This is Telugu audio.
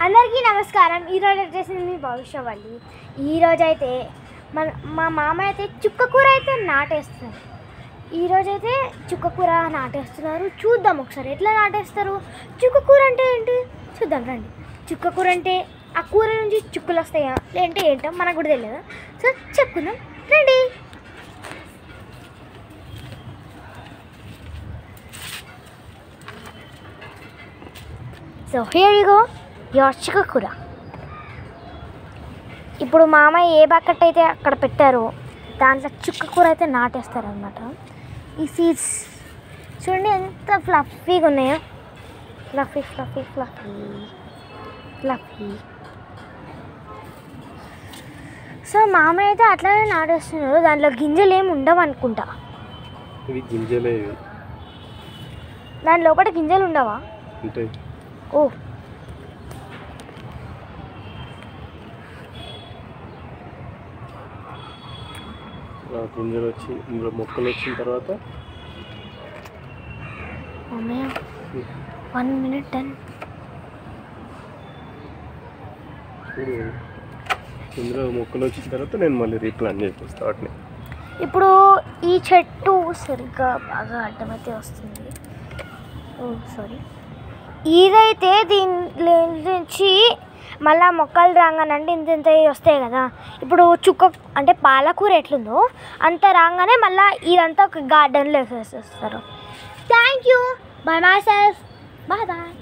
అందరికీ నమస్కారం. ఈరోజు వచ్చేసి మీ భవిష్యవల్లి. ఈరోజైతే మా మామ అయితే చుక్కకూర అయితే నాటేస్తున్నారు. ఈరోజైతే చుక్కకూర నాటేస్తున్నారు. చూద్దాం ఒకసారి ఎట్లా నాటేస్తారు. చుక్కకూర అంటే ఏంటి చూద్దాం రండి. చుక్కకూర అంటే ఆ కూర నుంచి చుక్కలు వస్తాయా లేదంటే ఏంటో మనకు కూడా తెలియదు. సో చెప్పుకుందాం రండి. So here you go your చుక్కకూర. ఇప్పుడు మామయ్య ఏ బకెట్ అయితే అక్కడ పెట్టారో దాంట్లో చుక్కకూర అయితే నాటేస్తారనమాట. ఈ సీడ్స్ చూడండి ఎంత ఫ్లఫీగా ఉన్నాయో. Fluffy fluffy fluffy fluffy. So మామయ్య అయితే అట్లానే నాటేస్తున్నారు. దాంట్లో గింజలు ఏమి ఉండవు అనుకుంటా. ఇవి గింజలే. దాని లోపల గింజలు ఉండవా? ఓ గింజలు వచ్చి ఇందులో మొక్కలు వచ్చిన తర్వాత 1 minute 10. ఇందులో మొక్కలు వచ్చిన తర్వాత నేను మళ్ళీ రీప్లాంట్ చేపిస్తాను వాటిని. ఇప్పుడు ఈ చెట్టు సరిగ్గా బాగా అడ్డమైతే వస్తుంది. ఓ సారీ. ఇదైతే దీని నుంచి మళ్ళీ మొక్కలు రాగానంటే ఇంత వస్తాయి కదా. ఇప్పుడు చుక్క అంటే పాలకూర ఎట్లుందో అంత రాగానే మళ్ళీ ఇదంతా ఒక గార్డెన్లో వేసేస్తారు. Thank you. By myself. Bye bye.